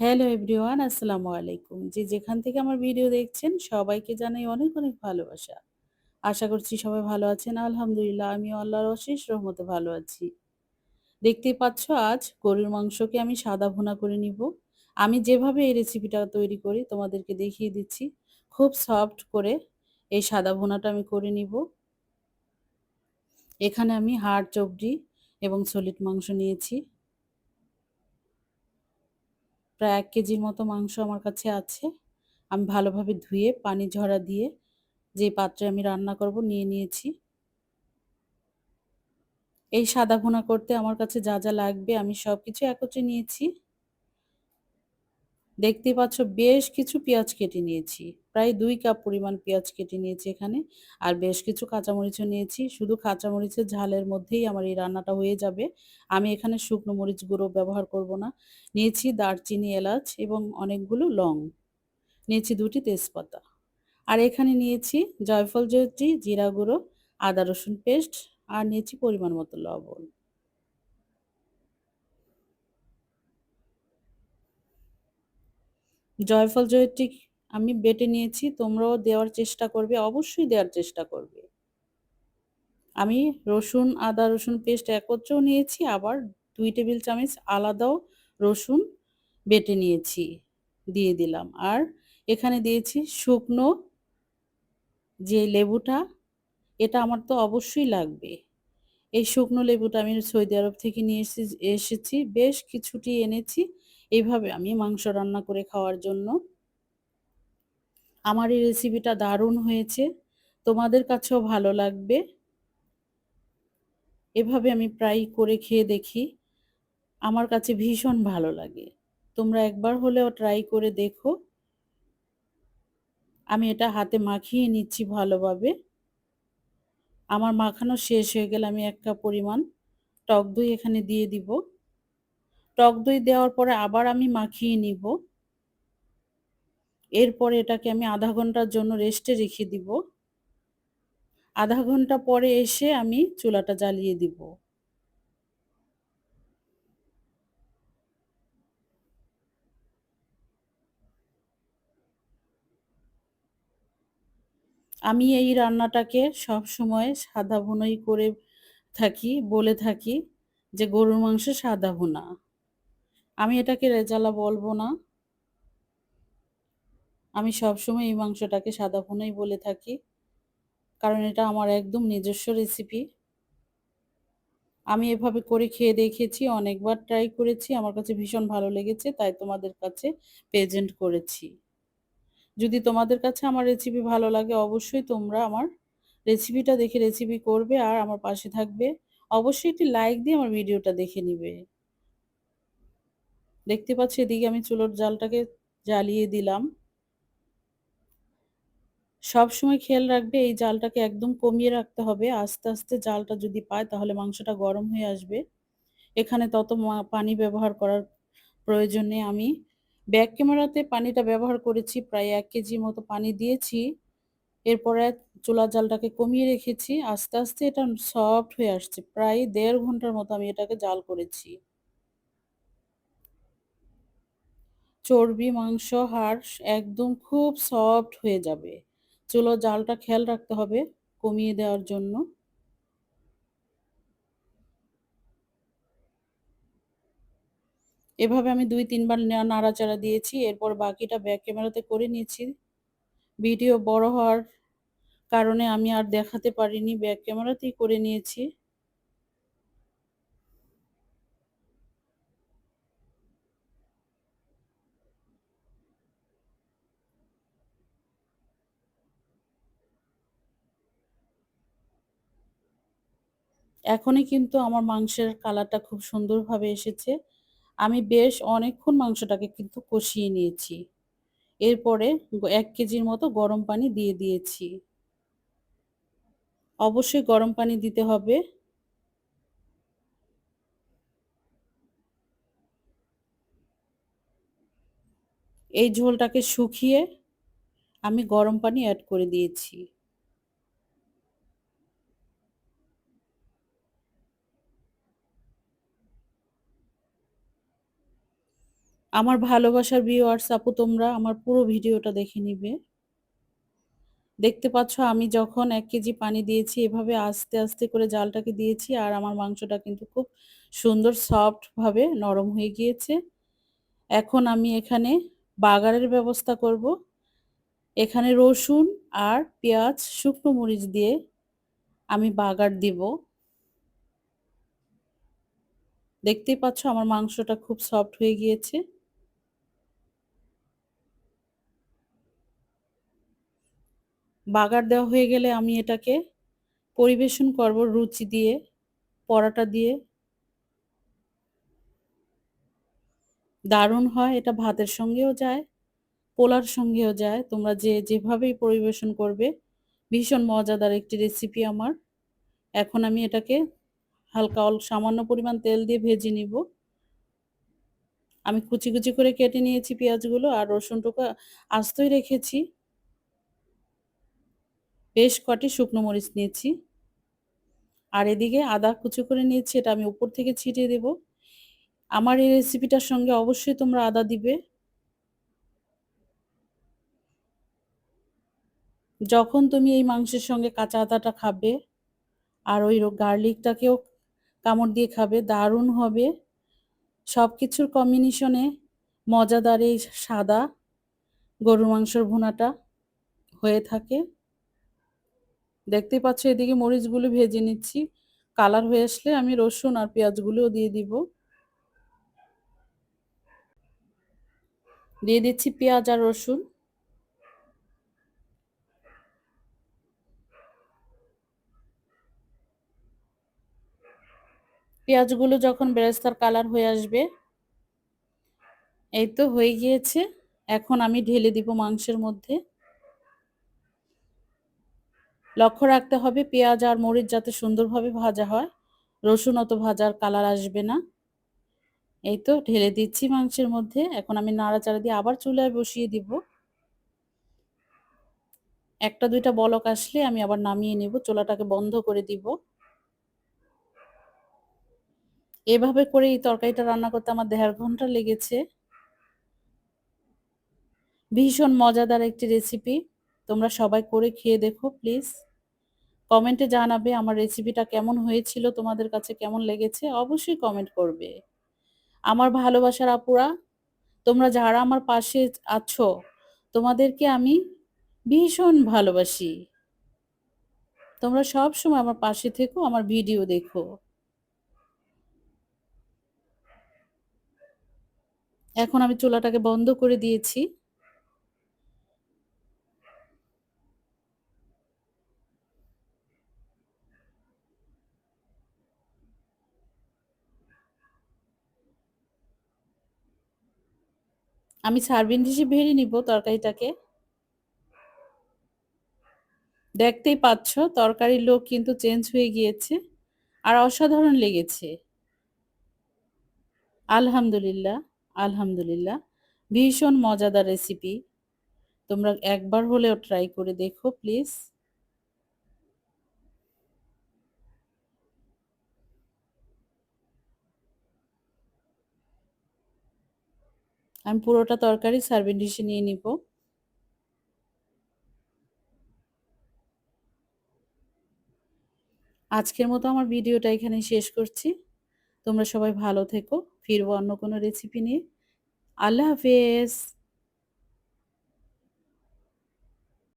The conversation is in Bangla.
হ্যালো এভরিওয়ান, আসসালামু আলাইকুম। যে যেখান থেকে আমার ভিডিও দেখছেন সবাইকে জানাই অনেক অনেক ভালোবাসা। আশা করছি সবাই ভালো আছেন। আলহামদুলিল্লাহ আমিও আল্লাহর অশেষ রহমতে ভালো আছি। দেখতেই পাচ্ছ আজ গরুর মাংসকে আমি সাদা ভুনা করে নিব। আমি যেভাবে এই রেসিপিটা তৈরি করি তোমাদেরকে দেখিয়ে দিচ্ছি। খুব সফট করে এই সাদা ভুনাটা আমি করে নিব। এখানে আমি হাড়, চবড়ি এবং সলিড মাংস নিয়েছি। প্রায় ১ কেজির মতো মাংস আমার কাছে আছে। আমি ভালোভাবে ধুয়ে পানি ঝরা দিয়ে যে পাত্রে আমি রান্না করব নিয়ে নিয়েছি। এই সাদা ভুনা করতে আমার কাছে যা যা লাগবে আমি সবকিছু একত্রে নিয়েছি। দেখতেই পাচ্ছ বেশ কিছু পেঁয়াজ কেটে নিয়েছি। প্রায় ২ কাপ পরিমাণ পেঁয়াজ কেটে নিয়েছি এখানে। আর বেশ কিছু কাঁচামরিচও নিয়েছি। শুধু কাঁচামরিচের ঝালের মধ্যেই আমার এই রান্নাটা হয়ে যাবে। আমি এখানে শুকনো মরিচ গুঁড়ো ব্যবহার করব না। নিয়েছি দারচিনি, এলাচ এবং অনেকগুলো লং। নিয়েছি ২ টি তেজপাতা। আর এখানে নিয়েছি জয়ফল, জয়ত্রী, জিরা গুঁড়ো, আদা রসুন পেস্ট আর নিয়েছি পরিমাণ মতো লবণ। জয়ফল, জয়ত্রী আমি বেটে নিয়েছি। তোমরাও দেওয়ার চেষ্টা করবে, অবশ্যই দেওয়ার চেষ্টা করবে। আমি রসুন, আদা রসুন পেস্ট একত্রেও নিয়েছি, আবার ২ টেবিল চামচ আলাদাও রসুন বেটে নিয়েছি, দিয়ে দিলাম। আর এখানে দিয়েছি শুকনো যে লেবুটা, এটা আমার তো অবশ্যই লাগবে। এই শুকনো লেবুটা আমি সৌদি আরব থেকে নিয়ে এসেছি। বেশ কিছুটি এনেছি। এইভাবে আমি মাংস রান্না করে খাওয়ার জন্য। আমার এই রেসিপিটা দারুণ হয়েছে। তোমাদের কাছেও ভালো লাগবে। এভাবে আমি প্রায়ই করে খেয়ে দেখি। আমার কাছে ভীষণ ভালো লাগে। তোমরা একবার হলেও ট্রাই করে দেখো। আমি এটা হাতে মাখিয়ে নিচ্ছি ভালোভাবে। আমার মাখানো শেষ হয়ে গেলে আমি ১ কাপ পরিমাণ টক দই এখানে দিয়ে দিব। টক দই দেওয়ার পরে আবার আমি মাখিয়ে নিব। এরপরে এটাকে আমি ০.৫ ঘন্টার জন্য রেস্টে রেখে দিব। ০.৫ ঘন্টা পরে এসে আমি চুলাটা জ্বালিয়ে দিব। আমি এই রান্নাটাকে সবসময় সাদা ভুনাই করে থাকি, বলে থাকি যে গরুর মাংস সাদা ভুনা। আমি এটাকে রেজালা বলব না। আমি সবসময় এই মাংসটাকে সাদা ভুনাই বলে থাকি। কারণ এটা আমার একদম নিজস্ব রেসিপি। আমি এভাবে করে খেয়ে দেখেছি, অনেকবার ট্রাই করেছি। আমার কাছে ভীষণ ভালো লেগেছে, তাই তোমাদের কাছে প্রেজেন্ট করেছি। যদি তোমাদের কাছে আমার রেসিপি ভালো লাগে অবশ্যই তোমরা আমার রেসিপিটা দেখে রেসিপি করবে আর আমার পাশে থাকবে। অবশ্যই একটি লাইক দিয়ে আমার ভিডিওটা দেখে নিবে। দেখতে পাচ্ছ এদিকে আমি চুলোর জালটাকে জ্বালিয়ে দিলাম। সবসময় খেয়াল রাখবে এই জালটাকে একদম কমিয়ে রাখতে হবে। আস্তে, আস্তে জালটা যদি পায় তাহলে মাংসটা গরম হয়ে আসবে। এখানে তত পানি ব্যবহার করার প্রয়োজন নেই। আমি ব্যাক ক্যামেরাতে পানিটা ব্যবহার করেছি। প্রায় ১ কেজি মতো পানি দিয়েছি। এরপরে চুলার জালটাকে কমিয়ে রেখেছি। আস্তে, আস্তে এটা সফট হয়ে আসছে। প্রায় ১.৫ ঘন্টার মতো আমি এটাকে জাল করেছি। চর্বি, মাংস, হাড় একদম খুব সফট হয়ে যাবে। চুলার জালটা খেয়াল রাখতে হবে কমিয়ে দেওয়ার জন্য। এভাবে আমি ২-৩ বার নাড়াচাড়া দিয়েছি। এরপর বাকিটা ব্যাক ক্যামেরাতে করে নিয়েছি। ভিডিও বড় হওয়ার কারণে আমি আর দেখাতে পারিনি। ব্যাক ক্যামেরাতেই করে নিয়েছি। এখনই কিন্তু আমার মাংসের কালারটা খুব সুন্দরভাবে এসেছে। আমি বেশ অনেকক্ষণ মাংসটাকে কিন্তু কষিয়ে নিয়েছি। এরপরে ১ কেজির মতো গরম পানি দিয়ে দিয়েছি। অবশ্যই গরম পানি দিতে হবে। এই ঝোলটাকে শুকিয়ে আমি গরম পানি এড করে দিয়েছি। আমার ভালোবাসার ভিউয়ার্স আপু, তোমরা আমার পুরো ভিডিওটা দেখে নিবে। দেখতে পাচ্ছ আমি যখন ১ কেজি পানি দিয়েছি এভাবে আস্তে, আস্তে করে জালটাকে দিয়েছি আর আমার মাংসটা কিন্তু খুব সুন্দর সফট ভাবে নরম হয়ে গিয়েছে। এখন আমি এখানে বাগারের ব্যবস্থা করব। এখানে রসুন আর পেঁয়াজ, শুকনো মরিচ দিয়ে আমি বাগার দিব। দেখতেই পাচ্ছ আমার মাংসটা খুব সফট হয়ে গিয়েছে। বাগার দেওয়া হয়ে গেলে আমি এটাকে পরিবেশন করব রুচি দিয়ে, পরাটা দিয়ে। দারুণ হয়, এটা ভাতের সঙ্গেও যায়, পোলার সঙ্গেও যায়। তোমরা যেভাবেই পরিবেশন করবে, ভীষণ মজাদার একটি রেসিপি আমার। এখন আমি এটাকে হালকা সামান্য পরিমাণ তেল দিয়ে ভেজে নিব। আমি কুচি, কুচি করে কেটে নিয়েছি পেঁয়াজগুলো আর রসুনটুকু আস্তই রেখেছি। বেশ কটি শুকনো মরিচ নিয়েছি। আর এদিকে আদা কুচি করে নিয়েছি, এটা আমি উপর থেকে ছিটিয়ে দেব। আমার এই রেসিপিটার সঙ্গে অবশ্যই তোমরা আদা দিবে। যখন তুমি এই মাংসের সঙ্গে কাঁচা আদাটা খাবে আর ওই গার্লিকটাকেও কামড় দিয়ে খাবে, দারুণ হবে। সবকিছুর কম্বিনেশনে মজাদার এই সাদা গরুর মাংসের ভুনাটা হয়ে থাকে। দেখতেই পাচ্ছ এদিকে মরিচগুলো ভেজে নিচ্ছি। কালার হয়ে আসলে আমি রসুন আর পেঁয়াজগুলোও দিয়ে দিব। দিয়ে দিচ্ছি পেঁয়াজ আর রসুন। পেঁয়াজগুলো যখন বেরেস্তার কালার হয়ে আসবে, এই তো হয়ে গিয়েছে। এখন আমি ঢেলে দিব মাংসের মধ্যে। লক্ষ্য রাখতে হবে পেঁয়াজ আর মরিচ যাতে সুন্দরভাবে ভাজা হয়, রসুন অত ভাজার কালার আসবে না। এই তো ঢেলে দিচ্ছি মাংসের মধ্যে। এখন আমি নাড়াচাড়া দিয়ে আবার চুলায় বসিয়ে দিব। একটা দুইটা বলক আসলে আমি আবার নামিয়ে নেব, চুলাটাকে বন্ধ করে দিব। এভাবে করে এই তরকারিটা রান্না করতে আমার ১.৫ ঘন্টা লেগেছে। ভীষণ মজাদার একটি রেসিপি। তোমরা সবাই করে খেয়ে দেখো প্লিজ। কমেন্টে জানাবে আমার রেসিপিটা কেমন হয়েছিল, তোমাদের কাছে কেমন লেগেছে অবশ্যই কমেন্ট করবে। আমার ভালোবাসার আপুরা, তোমরা যারা আমার পাশে আছো, তোমাদেরকে আমি ভীষণ ভালোবাসি। তোমরা সবসময় আমার পাশে থেকো, আমার ভিডিও দেখো। এখন আমি চুলাটাকে বন্ধ করে দিয়েছি। আমি সার্ভিং ডিশে ভেড়ে নিব তরকারিটাকে। দেখতেই পাচ্ছ তরকারির লোক কিন্তু চেঞ্জ হয়ে গিয়েছে আর অসাধারণ লেগেছে। আলহামদুলিল্লাহ, আলহামদুলিল্লাহ। ভীষণ মজাদার রেসিপি। তোমরা একবার হলেও ট্রাই করে দেখো প্লিজ। আমি পুরোটা তরকারি সার্ভিং ডিশে নিয়ে নিব। আজকের মতো আমার ভিডিওটা এখানেই শেষ করছি। তোমরা সবাই ভালো থেকো। ফিরবো অন্য কোনো রেসিপি নিয়ে। আল্লাহ হাফেজ।